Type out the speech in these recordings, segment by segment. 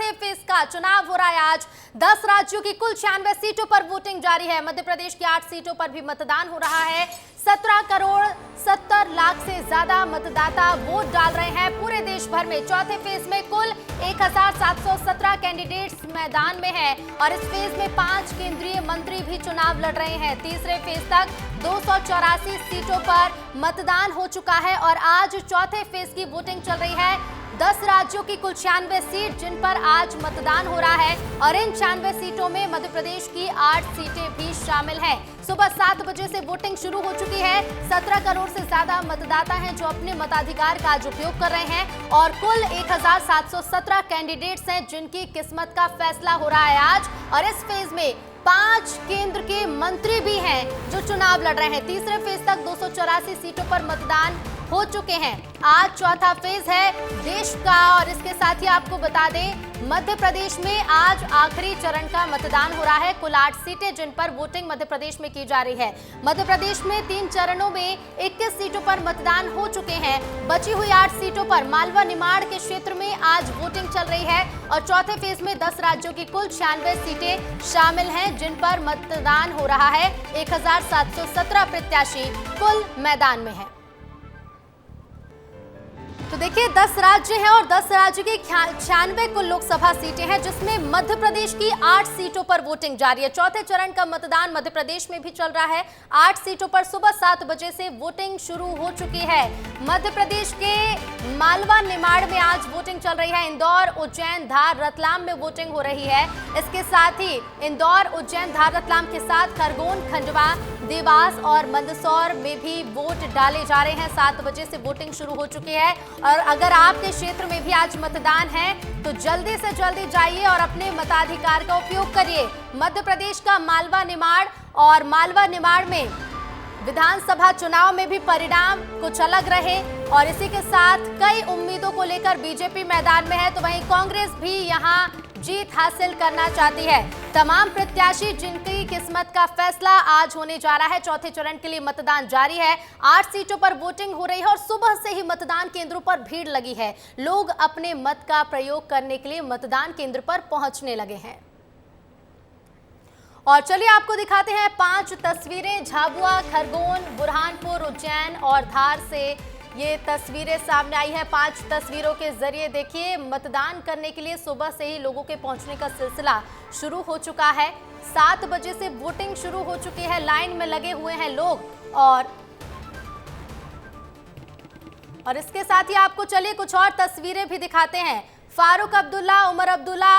चौथे फेज का चुनाव हो रहा है। आज 10 राज्यों की कुल 96 सीटों पर वोटिंग जारी है। मध्य प्रदेश की 8 सीटों पर भी मतदान हो रहा है। 17 करोड़ 70 लाख से ज्यादा मतदाता वोट डाल रहे हैं। पूरे देश भर में चौथे फेज में कुल 1717 कैंडिडेट्स मैदान में हैं और इस फेज में 5 केंद्रीय मंत्री भी चुनाव लड़ रहे हैं। तीसरे फेज तक 284 सीटों पर मतदान हो चुका है और आज चौथे फेज की वोटिंग चल रही है। 10 राज्यों की कुल 96 सीट जिन पर आज मतदान हो रहा है और इन 96 सीटों में मध्य प्रदेश की 8 सीटें भी शामिल हैं। सुबह 7 बजे से वोटिंग शुरू हो चुकी है। 17 करोड़ से ज्यादा मतदाता हैं जो अपने मताधिकार का आज उपयोग कर रहे हैं और कुल 1717 कैंडिडेट्स हैं जिनकी किस्मत का फैसला हो रहा है आज। और इस फेज में 5 केंद्र के मंत्री भी हैं जो चुनाव लड़ रहे हैं। तीसरे फेज तक 284 सीटों पर मतदान हो चुके हैं। आज चौथा फेज है देश का और इसके साथ ही आपको बता दें मध्य प्रदेश में आज आखिरी चरण का मतदान हो रहा है। कुल 8 सीटें जिन पर वोटिंग मध्य प्रदेश में की जा रही है। मध्य प्रदेश में 3 चरणों में 21 सीटों पर मतदान हो चुके हैं। बची हुई 8 सीटों पर मालवा निमाड़ के क्षेत्र में आज वोटिंग चल रही है और चौथे फेज में 10 राज्यों की कुल 96 सीटें शामिल हैं जिन पर मतदान हो रहा है। 1717 प्रत्याशी कुल मैदान में हैं। तो देखिए 10 राज्य हैं और 10 राज्य की 96 कुल लोकसभा सीटें हैं जिसमें मध्य प्रदेश की 8 सीटों पर वोटिंग जारी है। चौथे चरण का मतदान मध्य प्रदेश में भी चल रहा है। 8 सीटों पर सुबह 7 बजे से वोटिंग शुरू हो चुकी है। मध्य प्रदेश के मालवा निमाड़ में आज वोटिंग चल रही है। इंदौर, उज्जैन, धार, रतलाम में वोटिंग हो रही है। इसके साथ ही इंदौर, उज्जैन, धार, रतलाम के साथ खरगोन, खंडवा, देवास और मंदसौर में भी वोट डाले जा रहे हैं। 7 बजे से वोटिंग शुरू हो चुकी है और अगर आपके क्षेत्र में भी आज मतदान है तो जल्दी से जल्दी जाइए और अपने मताधिकार का उपयोग करिए। मध्य प्रदेश का मालवा निमाड़ और मालवा निमाड़ में विधानसभा चुनाव में भी परिणाम कुछ अलग रहे और इसी के साथ कई उम्मीदों को लेकर बीजेपी मैदान में है तो वहीं कांग्रेस भी यहां जीत हासिल करना चाहती है। तमाम प्रत्याशी जिनकी किस्मत का फैसला आज होने जा रहा है। चौथे चरण के लिए मतदान जारी है। 8 सीटों पर वोटिंग हो रही है और सुबह से ही मतदान केंद्रों पर भीड़ लगी है। लोग अपने मत का प्रयोग करने के लिए मतदान केंद्र पर पहुंचने लगे हैं। और चलिए आपको दिखाते हैं 5 तस्वीरें झाबुआ, खरगोन, बुरहानपुर, उज्जैन और धार से ये तस्वीरें सामने आई है। 5 तस्वीरों के जरिए देखिए मतदान करने के लिए सुबह से ही लोगों के पहुंचने का सिलसिला शुरू हो चुका है। 7 बजे से वोटिंग शुरू हो चुकी है। लाइन में लगे हुए हैं लोग और इसके साथ ही आपको चलिए कुछ और तस्वीरें भी दिखाते हैं। फारूक अब्दुल्ला, उमर अब्दुल्ला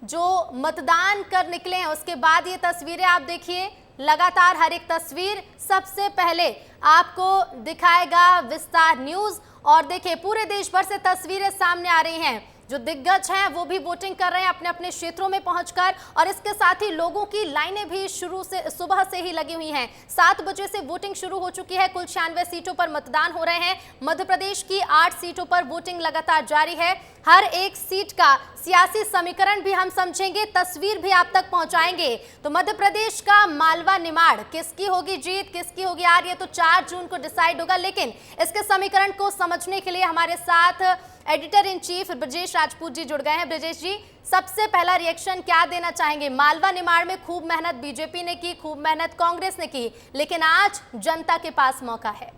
जो मतदान कर निकले हैं उसके बाद ये तस्वीरें आप देखिए। लगातार हर एक तस्वीर सबसे पहले आपको दिखाएगा विस्तार न्यूज और देखिए पूरे देश भर से तस्वीरें सामने आ रही हैं। जो दिग्गज हैं वो भी वोटिंग कर रहे हैं अपने अपने क्षेत्रों में पहुंचकर और इसके साथ ही लोगों की लाइनें भी सुबह से ही लगी हुई हैं। 7 बजे से वोटिंग शुरू हो चुकी है। कुल 96 सीटों पर मतदान हो रहे हैं। मध्य प्रदेश की 8 सीटों पर वोटिंग लगातार जारी है। हर एक सीट का सियासी समीकरण भी हम समझेंगे, तस्वीर भी आप तक पहुंचाएंगे। तो मध्य प्रदेश का मालवा निमाड़ किसकी होगी जीत, किसकी होगी हार, ये तो 4 जून को डिसाइड होगा। लेकिन इसके समीकरण को समझने के लिए हमारे साथ editor in chief Brajesh Rajput ji जुड़ गए हैं। ब्रजेश जी, सबसे पहला रिएक्शन क्या देना चाहेंगे? मालवा निमाड़ में खूब मेहनत बीजेपी ने की, खूब मेहनत कांग्रेस ने की, लेकिन आज जनता के पास मौका है।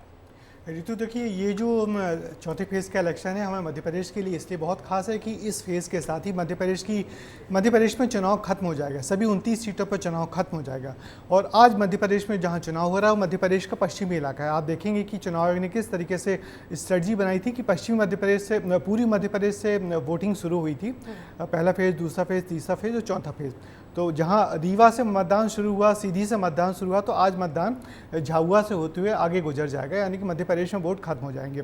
ऋतु देखिए, ये जो चौथे फेज़ का इलेक्शन है हमें मध्य प्रदेश के लिए इसलिए बहुत खास है कि इस फेज़ के साथ ही मध्य प्रदेश में चुनाव खत्म हो जाएगा। सभी 29 सीटों पर चुनाव खत्म हो जाएगा और आज मध्य प्रदेश में जहां चुनाव हो रहा है वो मध्य प्रदेश का पश्चिमी इलाका है। आप देखेंगे कि चुनाव आयोग ने किस तरीके से स्ट्रेटजी बनाई थी कि पश्चिमी मध्य प्रदेश से, पूरी मध्य प्रदेश से वोटिंग शुरू हुई थी। पहला फेज़, दूसरा फेज़, तीसरा फेज़ और चौथा फेज़। तो जहां रीवा से मतदान शुरू हुआ, सीधी से मतदान शुरू हुआ, तो आज मतदान झाबुआ से होते हुए आगे गुजर जाएगा, यानी कि मध्य प्रदेश में वोट खत्म हो जाएंगे।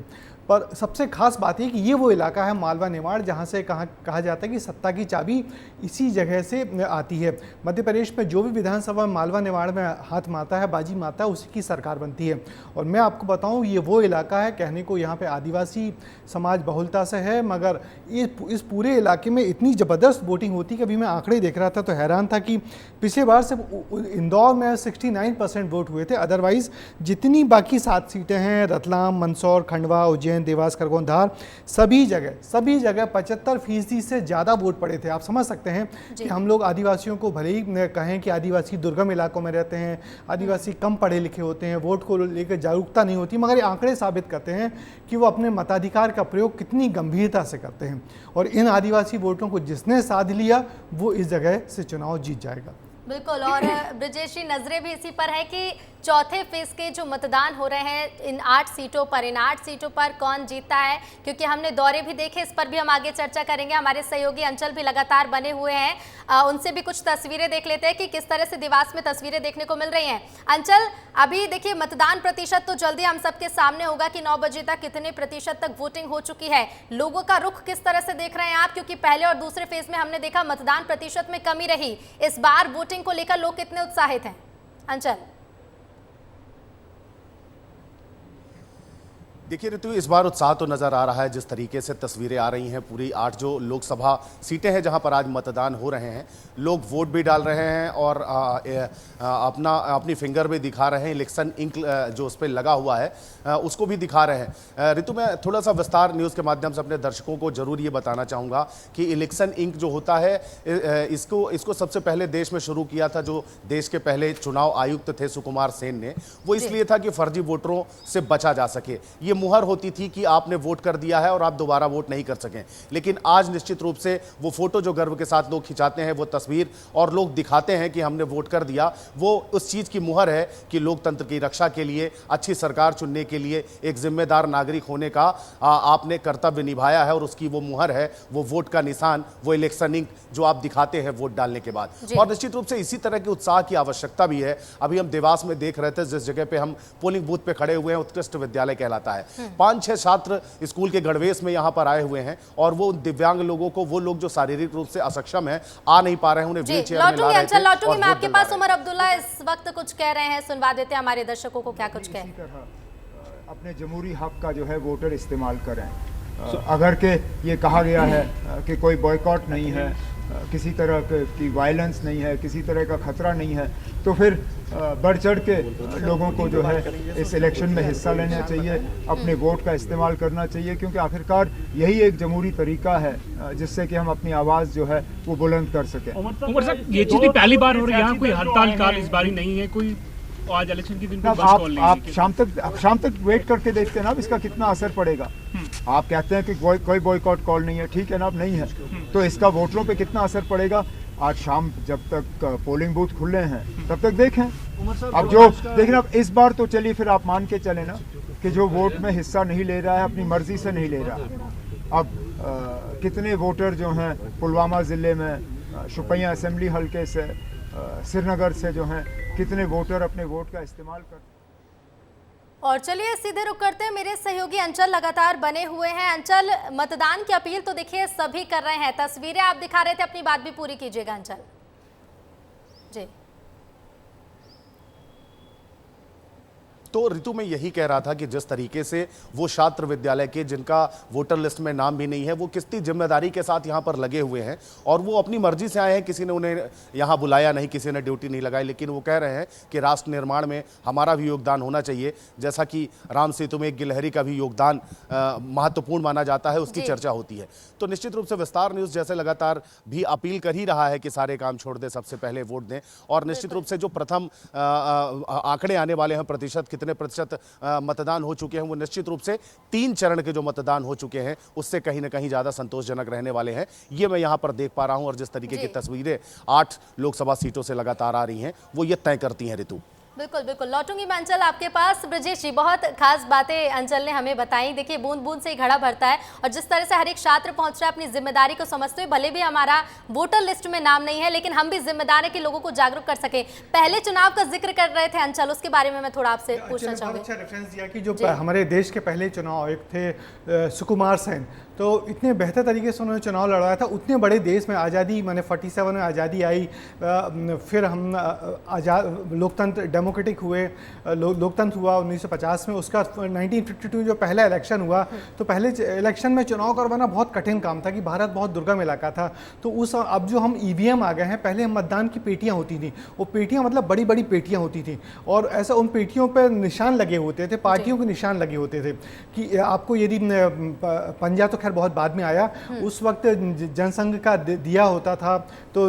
पर सबसे खास बात यह कि ये वो इलाका है मालवा निमाड़ जहाँ से कहा जाता है कि सत्ता की चाबी इसी जगह से आती है। मध्य प्रदेश में जो भी विधानसभा मालवा निमाड़ में हाथ मारता है, बाजी मारता है, उसी की सरकार बनती है। और मैं आपको बताऊं, ये वो इलाका है, कहने को यहाँ पे आदिवासी समाज बहुलता से है, मगर इस पूरे इलाके में इतनी ज़बरदस्त वोटिंग होती कि अभी मैं आंकड़े देख रहा था तो हैरान था कि पिछले बार से इंदौर में 69% वोट हुए थे। अदरवाइज जितनी बाकी 7 सीटें हैं, रतलाम, मंदसौर, खंडवा, उज्जैन, उज्जैन, देवास, खरगोन, धार, सभी जगह 75% से ज़्यादा वोट पड़े थे। आप समझ सकते हैं कि हम लोग आदिवासियों को भले ही कहें कि आदिवासी दुर्गम इलाकों में रहते हैं, आदिवासी कम पढ़े लिखे होते हैं, वोट को लेकर जागरूकता नहीं होती, मगर ये आंकड़े साबित करते हैं कि वो अपने मताधिकार का प्रयोग कितनी गंभीरता से करते हैं। और इन आदिवासी वोटों को जिसने साध लिया वो इस जगह से चुनाव जीत जाएगा। बिल्कुल। और ब्रजेश जी, नजरें भी इसी पर है कि चौथे फेज के जो मतदान हो रहे हैं इन 8 सीटों पर कौन जीतता है, क्योंकि हमने दौरे भी देखे, इस पर भी हम आगे चर्चा करेंगे। हमारे सहयोगी अंचल भी लगातार बने हुए हैं, उनसे भी कुछ तस्वीरें देख लेते हैं कि किस तरह से देवास में तस्वीरें देखने को मिल रही हैं। अंचल, अभी देखिए मतदान प्रतिशत तो जल्दी हम सबके सामने होगा कि 9 बजे तक कितने प्रतिशत तक वोटिंग हो चुकी है। लोगों का रुख किस तरह से देख रहे हैं आप, क्योंकि पहले और दूसरे फेज में हमने देखा मतदान प्रतिशत में कमी रही, इस बार वोटिंग को लेकर लोग कितने उत्साहित हैं? अंचल। देखिए ऋतु, इस बार उत्साह तो नज़र आ रहा है। जिस तरीके से तस्वीरें आ रही हैं, पूरी 8 जो लोकसभा सीटें हैं जहां पर आज मतदान हो रहे हैं, लोग वोट भी डाल रहे हैं और अपनी फिंगर भी दिखा रहे हैं। इलेक्शन इंक जो उस पर लगा हुआ है उसको भी दिखा रहे हैं। ऋतु, मैं थोड़ा सा विस्तार न्यूज़ के माध्यम से अपने दर्शकों को जरूर ये बताना चाहूँगा कि इलेक्शन इंक जो होता है इसको सबसे पहले देश में शुरू किया था जो देश के पहले चुनाव आयुक्त थे सुकुमार सेन ने। वो इसलिए था कि फर्जी वोटरों से बचा जा सके। ये मुहर होती थी कि आपने वोट कर दिया है और आप दोबारा वोट नहीं कर सकें। लेकिन आज निश्चित रूप से वो फोटो जो गर्व के साथ लोग खिंचाते हैं, वो तस्वीर और लोग दिखाते हैं कि हमने वोट कर दिया, वो उस चीज़ की मुहर है कि लोकतंत्र की रक्षा के लिए, अच्छी सरकार चुनने के लिए एक जिम्मेदार नागरिक होने का आपने कर्तव्य निभाया है, और उसकी वो मुहर है, वो वोट का निशान, वो इलेक्शन इंक जो आप दिखाते हैं वोट डालने के बाद। और निश्चित रूप से इसी तरह के उत्साह की आवश्यकता भी है। अभी हम देवास में देख रहे थे, जिस जगह पे हम पोलिंग बूथ पे खड़े हुए हैं, उत्कृष्ट विद्यालय कहलाता है। 5-6 छात्र स्कूल के गणवेश में यहाँ पर आए हुए हैं, और वो दिव्यांग लोगों को, वो लोग जो शारीरिक रूप से अक्षम है, आ नहीं पा रहे हैं, उन्हें व्हील चेयर में ला रहे थे। लौटूंगी मैं आपके पास। उमर अब्दुल्ला इस वक्त कुछ कह रहे हैं, सुनवा देते हैं हमारे दर्शकों को क्या कुछ कह। अपने जमहूरी हक का जो है वोटर इस्तेमाल करें। अगर के ये कहा गया है कि कोई बॉयकॉट नहीं है, किसी तरह की वायलेंस नहीं है, किसी तरह का खतरा नहीं है, तो फिर बढ़ चढ़ के लोगों को जो है इस इलेक्शन में हिस्सा लेना चाहिए, अपने वोट का इस्तेमाल करना चाहिए, क्योंकि आखिरकार यही एक जमहूरी तरीका है जिससे कि हम अपनी आवाज़ जो है वो बुलंद कर सकें। उमर साहब, ये चीज़ पहली बार हो रही है, यहाँ कोई हड़ताल काल इस बारी नहीं है, कोई आज इलेक्शन के दिन आप शाम तक वेट करके देखते हैं ना, अब इसका कितना असर पड़ेगा। आप कहते हैं कि कोई बॉयकॉट कॉल नहीं है, ठीक है ना, अब नहीं है, तो इसका वोटरों पे कितना असर पड़ेगा। आज शाम जब तक पोलिंग बूथ खुले हैं तब तक देखें। अब जो देखिए, अब इस बार तो चलिए फिर आप मान के चले ना कि जो वोट में हिस्सा नहीं ले रहा है, अपनी मर्जी से नहीं ले रहा है। अब कितने वोटर जो हैं पुलवामा ज़िले में, शुपियाँ असेंबली हल्के से, श्रीनगर से जो हैं, कितने वोटर अपने वोट का इस्तेमाल कर। और चलिए सीधे रुक करते हैं, मेरे सहयोगी अंचल लगातार बने हुए हैं। अंचल, मतदान की अपील तो देखिए सभी कर रहे हैं, तस्वीरें आप दिखा रहे थे, अपनी बात भी पूरी कीजिएगा अंचल जी। तो ऋतु में यही कह रहा था कि जिस तरीके से वो छात्र विद्यालय के जिनका वोटर लिस्ट में नाम भी नहीं है, वो कितनी जिम्मेदारी के साथ यहाँ पर लगे हुए हैं, और वो अपनी मर्जी से आए हैं, किसी ने उन्हें यहाँ बुलाया नहीं, किसी ने ड्यूटी नहीं लगाई, लेकिन वो कह रहे हैं कि राष्ट्र निर्माण में हमारा भी योगदान होना चाहिए। जैसा कि राम सेतु में गिलहरी का भी योगदान महत्वपूर्ण माना जाता है, उसकी चर्चा होती है। तो निश्चित रूप से विस्तार न्यूज़ जैसे लगातार भी अपील कर ही रहा है कि सारे काम छोड़ दें, सबसे पहले वोट दें। और निश्चित रूप से जो प्रथम आंकड़े आने वाले हैं, प्रतिशत कितने प्रतिशत मतदान हो चुके हैं, वो निश्चित रूप से 3 चरण के जो मतदान हो चुके हैं उससे कहीं ना कहीं ज़्यादा संतोषजनक रहने वाले हैं, ये मैं यहाँ पर देख पा रहा हूँ। और जिस तरीके की तस्वीरें 8 लोकसभा सीटों से लगातार आ रही हैं, वो ये तय करती हैं ऋतु। बिल्कुल बिल्कुल, लौटूंगी मैं अंचल आपके पास। ब्रजेश जी, बहुत खास बातें अंचल ने हमें बताई। देखिए, बूंद बूंद से ही घड़ा भरता है, और जिस तरह से हर एक छात्र पहुंच रहा है अपनी जिम्मेदारी को समझते हुए, भले भी हमारा वोटर लिस्ट में नाम नहीं है, लेकिन हम भी जिम्मेदार है कि लोगों को जागरूक कर सके। पहले चुनाव का जिक्र कर रहे थे अंचल, उसके बारे में मैं थोड़ा आपसे पूछना चाहूंगी। अच्छा रेफरेंस दिया कि जो हमारे देश के पहले चुनाव आयुक्त थे सुकुमार सेन, तो इतने बेहतर तरीके से उन्होंने चुनाव लड़वाया था। उतने बड़े देश में आज़ादी, मैंने 47 में आज़ादी आई, फिर हम आज़ाद लोकतंत्र डेमोक्रेटिक हुए, लोकतंत्र हुआ 1950 में। उसका 1952 जो पहला इलेक्शन हुआ, तो पहले इलेक्शन में चुनाव करवाना बहुत कठिन काम था कि भारत बहुत दुर्गम इलाका था। तो उस अब जो हम EVM आ गए हैं, पहले हम मतदान की पेटियाँ होती थी, वो पेटियाँ मतलब बड़ी बड़ी पेटियाँ होती थी और ऐसा उन पेटियों पर निशान लगे होते थे, पार्टियों के निशान लगे होते थे कि आपको यदि पंजा तो खैर बहुत बाद में आया, उस वक्त जनसंघ का दिया होता था, तो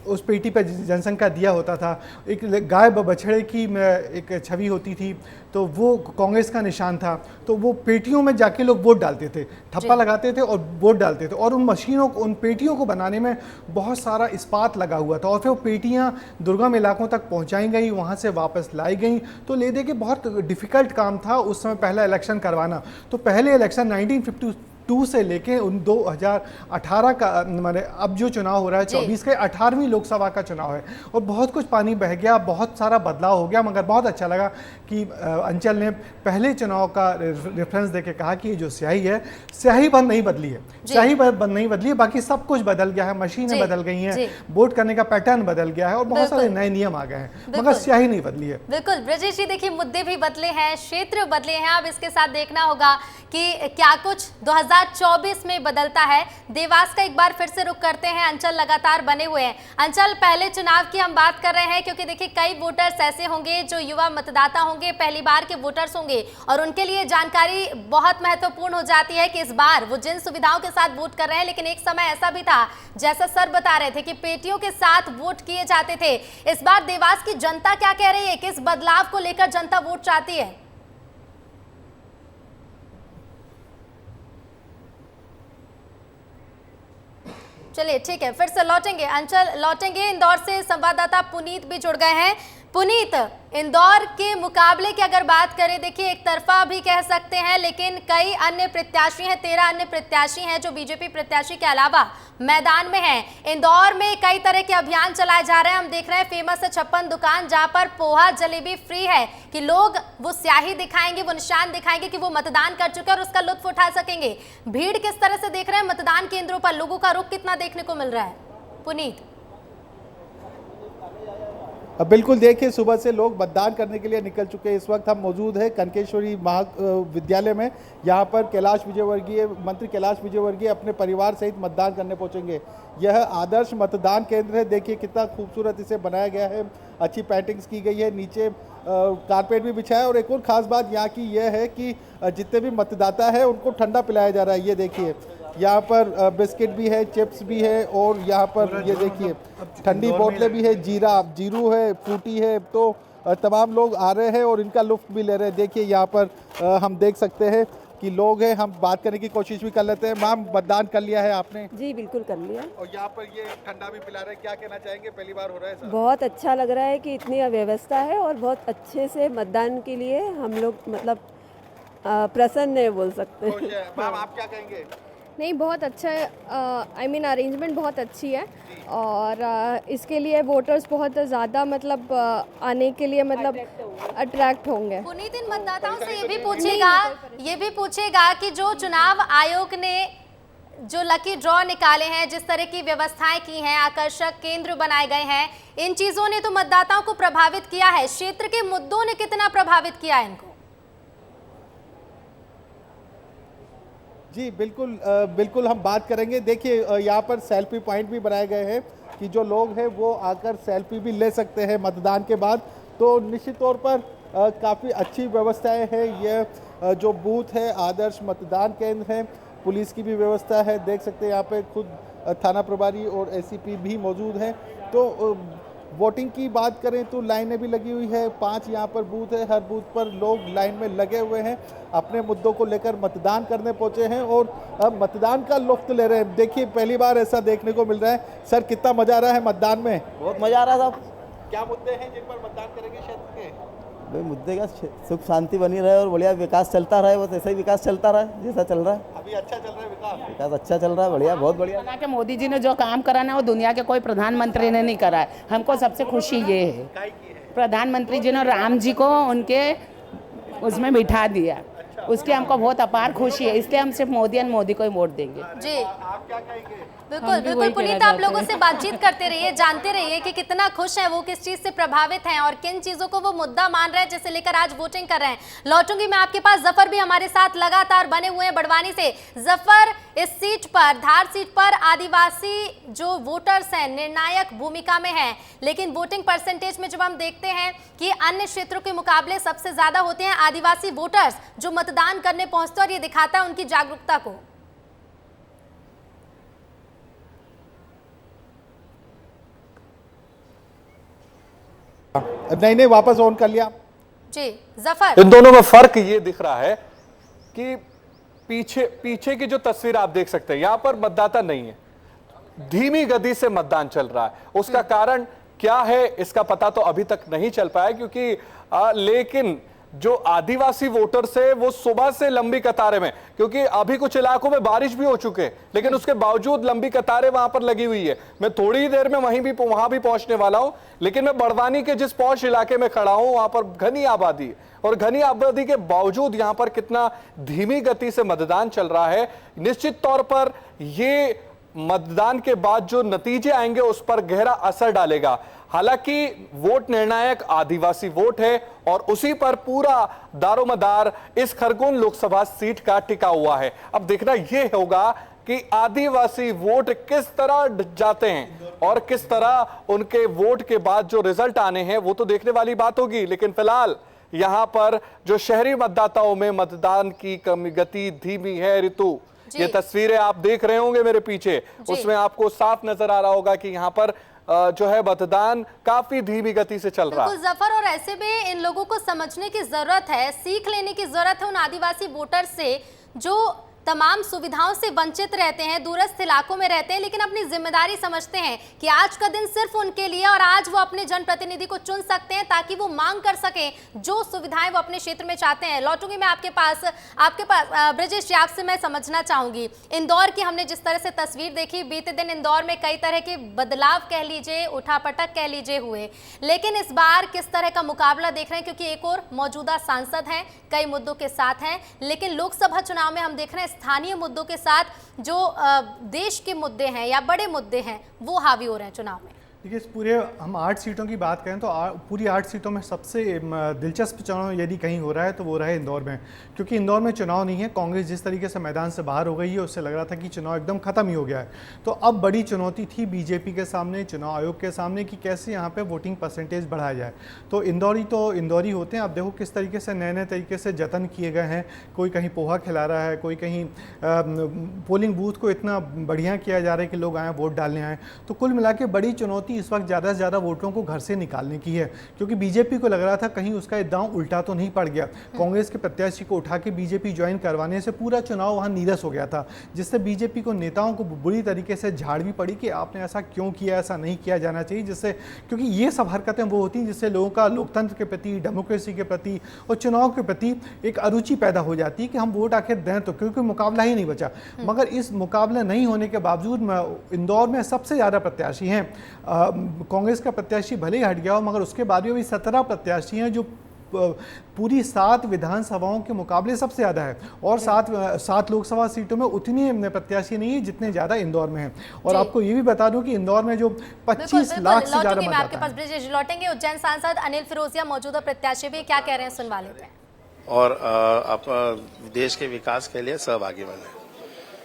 उस पेटी पे जनसंघ का दिया होता था। एक गाय बछड़े की एक छवि होती थी, तो वो कांग्रेस का निशान था। तो वो पेटियों में जाके लोग वोट डालते थे, ठप्पा लगाते थे और वोट डालते थे। और उन मशीनों को, उन पेटियों को बनाने में बहुत सारा इस्पात लगा हुआ था और फिर वो पेटियां दुर्गम इलाकों तक पहुंचाई गई, वहां से वापस लाई गई। तो ले दे के बहुत डिफिकल्ट काम था उस समय पहला इलेक्शन करवाना। तो पहले इलेक्शन 1952 से लेके 2018 का, माने अब जो चुनाव हो रहा है 24 के 18वीं लोकसभा का चुनाव है और बहुत कुछ पानी बह गया, बहुत सारा बदलाव हो गया। मगर बहुत अच्छा लगा कि अंचल ने पहले चुनाव का रेफरेंस देके कहा कि ये जो स्याही है, स्याही बंद नहीं बदली है, स्याही बंद नहीं बदली है, बाकी सब कुछ बदल गया है, मशीनें बदल गई हैं, वोट करने का पैटर्न बदल गया है और बहुत सारे नए नियम आ गए हैं, मगर स्याही नहीं बदली है। बिल्कुल ब्रजेश जी, देखिए मुद्दे भी बदले हैं, क्षेत्र बदले हैं। अब इसके साथ देखना होगा कि क्या कुछ 2024 में बदलता है। देवास का एक बार फिर से रुख करते हैं, अंचल लगातार बने हुए हैं। अंचल, पहले चुनाव की हम बात कर रहे हैं क्योंकि देखिए कई वोटर्स ऐसे होंगे जो युवा मतदाता होंगे, पहली बार के वोटर्स होंगे और उनके लिए जानकारी बहुत महत्वपूर्ण हो जाती है कि इस बार वो जिन सुविधाओं के साथ वोट कर रहे हैं। लेकिन एक समय ऐसा भी था, जैसा सर बता रहे थे, कि पेटियों के साथ वोट किए जाते थे। इस बार देवास की जनता क्या कह रही है, किस बदलाव को लेकर जनता वोट चाहती है? चलिए ठीक है, फिर से लौटेंगे, अंचल लौटेंगे। इंदौर से संवाददाता पुनीत भी जुड़ गए हैं। पुनीत, इंदौर के मुकाबले की अगर बात करें, देखिए एक तरफा भी कह सकते हैं, लेकिन कई अन्य प्रत्याशी हैं, 13 अन्य प्रत्याशी हैं जो बीजेपी प्रत्याशी के अलावा मैदान में हैं। इंदौर में कई तरह के अभियान चलाए जा रहे हैं। हम देख रहे हैं फेमस है 56 दुकान, जहां पर पोहा जलेबी फ्री है कि लोग वो स्याही दिखाएंगे, वो निशान दिखाएंगे कि वो मतदान कर चुके हैं और उसका लुत्फ उठा सकेंगे। भीड़ किस तरह से देख रहे हैं मतदान केंद्रों पर, लोगों का रुख कितना देखने को मिल रहा है पुनीत? बिल्कुल, देखिए सुबह से लोग मतदान करने के लिए निकल चुके हैं। इस वक्त हम मौजूद है कनकेश्वरी महाविद्यालय में। यहाँ पर कैलाश विजयवर्गीय, मंत्री कैलाश विजयवर्गीय अपने परिवार सहित मतदान करने पहुँचेंगे। यह आदर्श मतदान केंद्र है, देखिए कितना खूबसूरत इसे बनाया गया है, अच्छी पेंटिंग्स की गई है, नीचे कारपेट भी बिछाया है। और एक और ख़ास बात यहाँ की यह है कि जितने भी मतदाता है उनको ठंडा पिलाया जा रहा है। ये देखिए यहाँ पर बिस्किट भी है, चिप्स भी है और यहाँ पर ये देखिए ठंडी बोतलें भी है, जीरू है, फ्रूटी है। तो तमाम लोग आ रहे हैं और इनका लुत्फ भी ले रहे हैं। देखिए यहाँ पर हम देख सकते हैं कि लोग हैं, हम बात करने की कोशिश भी कर लेते हैं। मैम, मतदान कर लिया है आपने? जी बिल्कुल कर लिया। और यहाँ पर ये ठंडा भी पिला रहे हैं, क्या कहना चाहेंगे? पहली बार हो रहा है सर? बहुत अच्छा लग रहा है कि इतनी व्यवस्था है और बहुत अच्छे से मतदान के लिए हम लोग मतलब प्रसन्न है बोल सकते हैं। मैम, आप क्या कहेंगे? नहीं, बहुत अच्छा है, आई मीन अरेंजमेंट बहुत अच्छी है और इसके लिए वोटर्स बहुत ज़्यादा मतलब आने के लिए मतलब अट्रैक्ट होंगे। पुनीत, इन मतदाताओं से ये भी पूछेगा कि जो चुनाव आयोग ने जो लकी ड्रॉ निकाले हैं, जिस तरह की व्यवस्थाएं की हैं, आकर्षक केंद्र बनाए गए हैं, इन चीज़ों ने तो मतदाताओं को प्रभावित किया है। क्षेत्र के मुद्दों ने कितना प्रभावित किया है इनको? जी बिल्कुल हम बात करेंगे। देखिए यहाँ पर सेल्फी पॉइंट भी बनाए गए हैं कि जो लोग हैं वो आकर सेल्फी भी ले सकते हैं मतदान के बाद। तो निश्चित तौर पर काफ़ी अच्छी व्यवस्थाएं हैं। यह जो बूथ है आदर्श मतदान केंद्र है, पुलिस की भी व्यवस्था है, देख सकते हैं यहाँ पे खुद थाना प्रभारी और एसीपी भी मौजूद हैं। तो वोटिंग की बात करें तो लाइनें भी लगी हुई है, 5 यहाँ पर बूथ है, हर बूथ पर लोग लाइन में लगे हुए हैं, अपने मुद्दों को लेकर मतदान करने पहुंचे हैं और अब मतदान का लुत्फ ले रहे हैं। देखिए पहली बार ऐसा देखने को मिल रहा है। सर, कितना मजा आ रहा है मतदान में? बहुत मजा आ रहा है साहब। क्या मुद्दे हैं जिन पर मतदान करेंगे क्षेत्र के? भाई मुद्दे का सुख शांति बनी रहे और बढ़िया विकास चलता रहे, बस ऐसा ही विकास चलता रहे जैसा चल रहा है। अभी अच्छा चल रहा है विकास अच्छा चल रहा है, बढ़िया, बहुत बढ़िया। के मोदी जी ने जो काम करा ना वो दुनिया के कोई प्रधानमंत्री ने नहीं करा है। हमको सबसे खुशी ये है प्रधानमंत्री जी ने राम जी को उनके उसमें बिठा दिया उसकी हमको बहुत अपार खुशी है, इसलिए हम सिर्फ मोदी एंड मोदी को ही वोट देंगे। जी बिल्कुल बिल्कुल पुनीत, आप लोगों से बातचीत करते रहिए, जानते रहिए कि कितना खुश हैं वो, किस चीज से प्रभावित हैं और किन चीजों को वो मुद्दा मान रहे हैं जिसे लेकर आज वोटिंग कर रहे हैं। लौटूंगी मैं आपके पास, जफर भी हमारे साथ लगातार बने हुए हैं बड़वानी से। जफर, इस सीट पर, धार सीट पर आदिवासी जो वोटर्स हैं निर्णायक भूमिका में हैं, लेकिन वोटिंग परसेंटेज में जब हम देखते हैं कि अन्य क्षेत्रों के मुकाबले सबसे ज्यादा होते हैं आदिवासी वोटर्स जो मतदान करने पहुंचते हैं और ये दिखाता है उनकी जागरूकता को। नहीं वापस ऑन कर लिया जी। जफर, इन दोनों में फर्क ये दिख रहा है कि पीछे की जो तस्वीर आप देख सकते हैं, यहां पर मतदाता नहीं है, धीमी गति से मतदान चल रहा है। उसका कारण क्या है इसका पता तो अभी तक नहीं चल पाया, क्योंकि लेकिन जो आदिवासी वोटर्स है वो सुबह से लंबी कतारें में, क्योंकि अभी कुछ इलाकों में बारिश भी हो चुके हैं, लेकिन उसके बावजूद लंबी कतारें वहां पर लगी हुई है। मैं थोड़ी ही देर में वहां भी पहुंचने वाला हूं, लेकिन मैं बड़वानी के जिस पौष इलाके में खड़ा हूं वहां पर घनी आबादी है, और घनी आबादी के बावजूद यहां पर कितना धीमी गति से मतदान चल रहा है। निश्चित तौर पर ये मतदान के बाद जो नतीजे आएंगे उस पर गहरा असर डालेगा। हालांकि वोट निर्णायक आदिवासी वोट है और उसी पर पूरा दारोमदार इस खरगोन लोकसभा सीट का टिका हुआ है। अब देखना यह होगा कि आदिवासी वोट किस तरह जाते हैं और किस तरह उनके वोट के बाद जो रिजल्ट आने हैं वो तो देखने वाली बात होगी। लेकिन फिलहाल यहां पर जो शहरी मतदाताओं में मतदान की कमी गति धीमी है। ऋतु, ये तस्वीरें आप देख रहे होंगे मेरे पीछे, उसमें आपको साफ नजर आ रहा होगा कि यहाँ पर जो है मतदान काफी धीमी गति से चल रहा है। जफर, और ऐसे में इन लोगों को समझने की जरूरत है, सीख लेने की जरूरत है उन आदिवासी वोटर से जो तमाम सुविधाओं से वंचित रहते हैं, दूरस्थ इलाकों में रहते हैं, लेकिन अपनी जिम्मेदारी समझते हैं कि आज का दिन सिर्फ उनके लिए और आज वो अपने जनप्रतिनिधि को चुन सकते हैं ताकि वो मांग कर सकें जो सुविधाएं वो अपने क्षेत्र में चाहते हैं। लौटूंगी मैं आपके पास ब्रजेश जी, आपसे मैं समझना चाहूंगी इंदौर की हमने जिस तरह से तस्वीर देखी, बीते दिन इंदौर में कई तरह के बदलाव कह लीजिए, उठापटक कह लीजिए हुए, लेकिन इस बार किस तरह का मुकाबला देख रहे हैं, क्योंकि एक और मौजूदा सांसद हैं, कई मुद्दों के साथ हैं, लेकिन लोकसभा चुनाव में हम देख रहे हैं स्थानीय मुद्दों के साथ जो देश के मुद्दे हैं या बड़े मुद्दे हैं वो हावी हो रहे हैं चुनाव में। देखिए, इस पूरे हम 8 सीटों की बात करें तो पूरी 8 सीटों में सबसे दिलचस्प चुनाव यदि कहीं हो रहा है तो वो रहा है इंदौर में, क्योंकि इंदौर में चुनाव नहीं है। कांग्रेस जिस तरीके से मैदान से बाहर हो गई है उससे लग रहा था कि चुनाव एकदम खत्म ही हो गया है। तो अब बड़ी चुनौती थी बीजेपी के सामने, चुनाव आयोग के सामने, कि कैसे यहाँ पे वोटिंग परसेंटेज बढ़ाया जाए। तो इंदौरी होते हैं। अब देखो किस तरीके से नए नए तरीके से जतन किए गए हैं। कोई कहीं पोहा खिला रहा है, कोई कहीं पोलिंग बूथ को इतना बढ़िया किया जा रहा है कि लोग आए वोट डालने आए। तो कुल मिला के बड़ी चुनौती इस वक्त ज़्यादा से ज़्यादा वोटरों को घर से निकालने की है, क्योंकि बीजेपी को लग रहा था कहीं उसका दांव उल्टा तो नहीं पड़ गया। कांग्रेस के प्रत्याशी को उठा के बीजेपी ज्वाइन करवाने से पूरा चुनाव वहां नीरस हो गया था, जिससे बीजेपी को नेताओं को बुरी तरीके से झाड़ भी पड़ी कि आपने ऐसा क्यों किया, ऐसा नहीं किया जाना चाहिए। जिससे, क्योंकि ये सब हरकतें वो होती हैं जिससे लोगों का लोकतंत्र के प्रति, डेमोक्रेसी के प्रति और चुनाव के प्रति एक अरुचि पैदा हो जाती है कि हम वोट आखिर दें तो, क्योंकि मुकाबला ही नहीं बचा। मगर इस मुकाबला नहीं होने के बावजूद इंदौर में सबसे ज़्यादा प्रत्याशी हैं। कांग्रेस का प्रत्याशी भले ही हट गया हो, मगर उसके बाद भी 17 प्रत्याशी हैं जो पूरी 7 विधानसभाओं के मुकाबले सबसे ज़्यादा है, और 7 लोकसभा सीटों में उतनी प्रत्याशी नहीं है जितने ज़्यादा इंदौर में हैं। और आपको ये भी बता दूं कि इंदौर में जो 25 लाख से ज़्यादा मतदाता आपके पास ब्रजेश लौटेंगे। उज्जैन सांसद अनिल फिरोजिया मौजूदा प्रत्याशी भी क्या कह रहे हैं सुनवा लेते हैं। और आप देश के विकास के लिए सहभागी बने।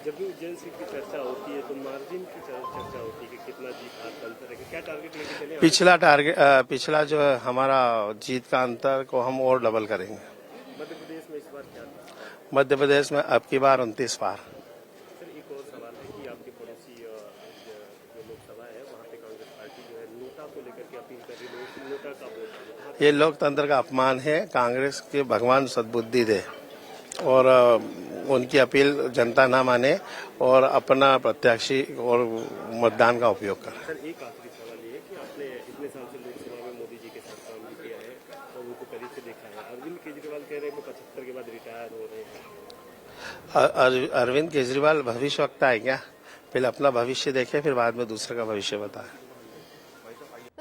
जब भी उज्जैन सीट की चर्चा होती है तो मार्जिन की चर्चा होती है कि कितना जीत अंतर है, क्या टारगेट लेके चले? पिछला जो है हमारा जीत का अंतर को हम और डबल करेंगे। मध्य प्रदेश में इस बार क्या था? मध्य प्रदेश में अब की बार 29 पार। सर, एक और सवाल है कि आपके पड़ोसी जो लोकसभा है वहाँ पे कांग्रेस पार्टी जो है नोटा को लेकर के अपील कर रही है, नोटा का वोट। ये लोकतंत्र का अपमान है। कांग्रेस के भगवान सद्बुद्धि दे और उनकी अपील जनता ना माने और अपना प्रत्याशी और मतदान का उपयोग करें। सर, एक आखिरी सवाल ये है कि आपने इतने साल से लोकसभा में मोदी जी के साथ काम भी किया है और उनको करीब से देखा है। अरविंद केजरीवाल कह रहे हैं वो 75 के बाद रिटायर हो रहे हैं। अरविंद केजरीवाल भविष्य वक्ता है क्या? पहले अपना भविष्य देखे, फिर बाद में दूसरे का भविष्य बताए।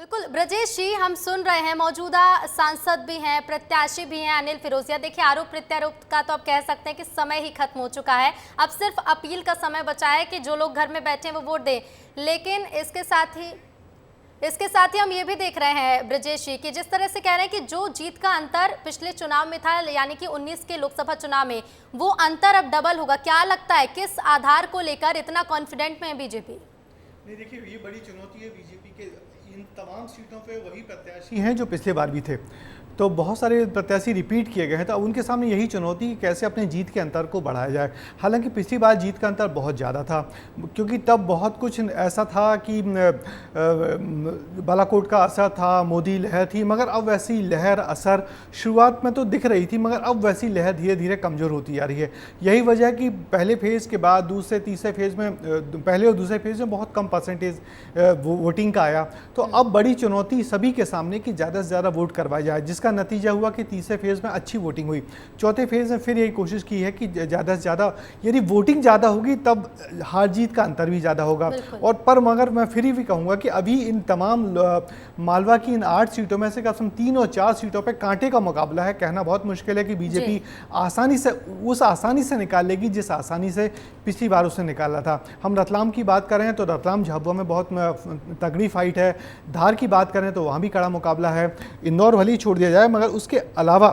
बिल्कुल ब्रजेश जी, हम सुन रहे हैं मौजूदा सांसद भी हैं, प्रत्याशी भी हैं अनिल फिरोजिया। देखिए, आरोप प्रत्यारोप का तो आप कह सकते हैं कि समय ही खत्म हो चुका है। अब सिर्फ अपील का समय बचा है कि जो लोग घर में बैठे हैं वो वोट दें। लेकिन इसके साथ ही हम ये भी देख रहे हैं ब्रजेश जी कि जिस तरह से कह रहे हैं कि जो जीत का अंतर पिछले चुनाव में था, यानी कि 19 के लोकसभा चुनाव में, वो अंतर अब डबल होगा। क्या लगता है, किस आधार को लेकर इतना कॉन्फिडेंट में है बीजेपी? नहीं, देखिए, ये बड़ी चुनौती है बीजेपी के। इन तमाम सीटों पे वही प्रत्याशी हैं जो पिछले बार भी थे, तो बहुत सारे प्रत्याशी रिपीट किए गए हैं। तो अब उनके सामने यही चुनौती कि कैसे अपने जीत के अंतर को बढ़ाया जाए। हालांकि पिछली बार जीत का अंतर बहुत ज़्यादा था, क्योंकि तब बहुत कुछ ऐसा था कि बालाकोट का असर था, मोदी लहर थी, मगर अब वैसी लहर असर शुरुआत में तो दिख रही थी, मगर अब वैसी लहर धीरे धीरे कमज़ोर होती जा रही है। यही वजह है कि पहले फेज़ के बाद दूसरे तीसरे फेज़ में, पहले और दूसरे फेज़ में बहुत कम परसेंटेज वोटिंग का आया। तो अब बड़ी चुनौती सभी के सामने कि ज़्यादा से ज़्यादा वोट करवाया जाए, जिसका नतीजा हुआ कि तीसरे फेज़ में अच्छी वोटिंग हुई। चौथे फेज़ में फिर यही कोशिश की है कि ज़्यादा से ज़्यादा, यदि वोटिंग ज़्यादा होगी तब हार जीत का अंतर भी ज़्यादा होगा। और पर मगर मैं फिर भी कहूँगा कि अभी इन तमाम मालवा की इन 8 सीटों में से कम से कम 3 और 4 सीटों पर कांटे का मुकाबला है। कहना बहुत मुश्किल है कि बीजेपी आसानी से निकाल लेगी जिस आसानी से पिछली बार उसने निकाला था। हम रतलाम की बात करें तो रतलाम झाबुआ में बहुत तगड़ी फाइट है। धार की बात करें तो वहाँ भी कड़ा मुकाबला है। इंदौर भले ही छोड़ दिया जाए, मगर उसके अलावा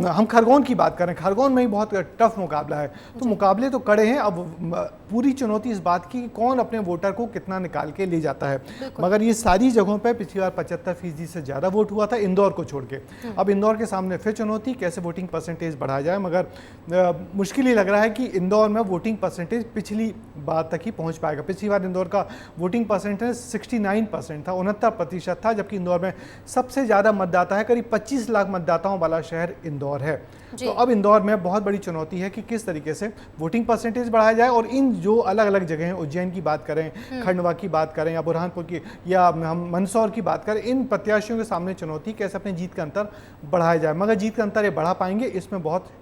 हम खरगोन की बात करें, खरगोन में ही बहुत टफ मुकाबला है। तो मुकाबले तो कड़े हैं। अब पूरी चुनौती इस बात की कि कौन अपने वोटर को कितना निकाल के ले जाता है। मगर ये सारी जगहों पे पिछली बार 75% से ज़्यादा वोट हुआ था, इंदौर को छोड़ के। अब इंदौर के सामने फिर चुनौती, कैसे वोटिंग परसेंटेज बढ़ाया जाए। मगर मुश्किल ही लग रहा है कि इंदौर में वोटिंग परसेंटेज पिछली बार तक ही पहुँच पाएगा। पिछली बार इंदौर का वोटिंग परसेंटेज 69% था, 69% था, जबकि इंदौर में सबसे ज़्यादा मतदाता है। करीब 25 लाख मतदाताओं वाला शहर इंदौर है। तो अब इंदौर में बहुत बड़ी चुनौती है कि किस तरीके से वोटिंग परसेंटेज बढ़ाया जाए। और इन जो अलग अलग जगह हैं, उज्जैन की बात करें, खंडवा की बात करें, या बुरहानपुर की, या हम मंदसौर की बात करें, इन प्रत्याशियों के सामने चुनौती कैसे अपने जीत का अंतर बढ़ाया जाए। मगर जीत का अंतर ये बढ़ा पाएंगे, इसमें बहुत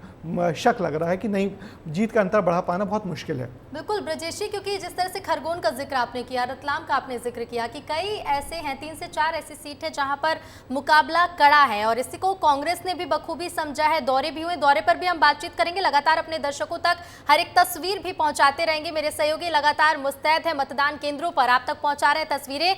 शक लग रहा है कि नहीं, जीत का अंतर बढ़ा पाना बहुत मुश्किल है। बिल्कुल ब्रजेशी, क्योंकि जिस तरह से खरगोन का जिक्र आपने किया, रतलाम का आपने जिक्र किया कि कई ऐसे हैं, 3 से 4 ऐसी सीट है जहां पर मुकाबला कड़ा है और इसी को कांग्रेस ने भी बखूबी समझा है। दौरे भी हुए, दौरे पर भी हम बातचीत करेंगे। लगातार अपने दर्शकों तक हर एक तस्वीर भी पहुंचाते रहेंगे। मेरे सहयोगी लगातार मुस्तैद है मतदान केंद्रों पर, आप तक पहुंचा रहे हैं तस्वीरें।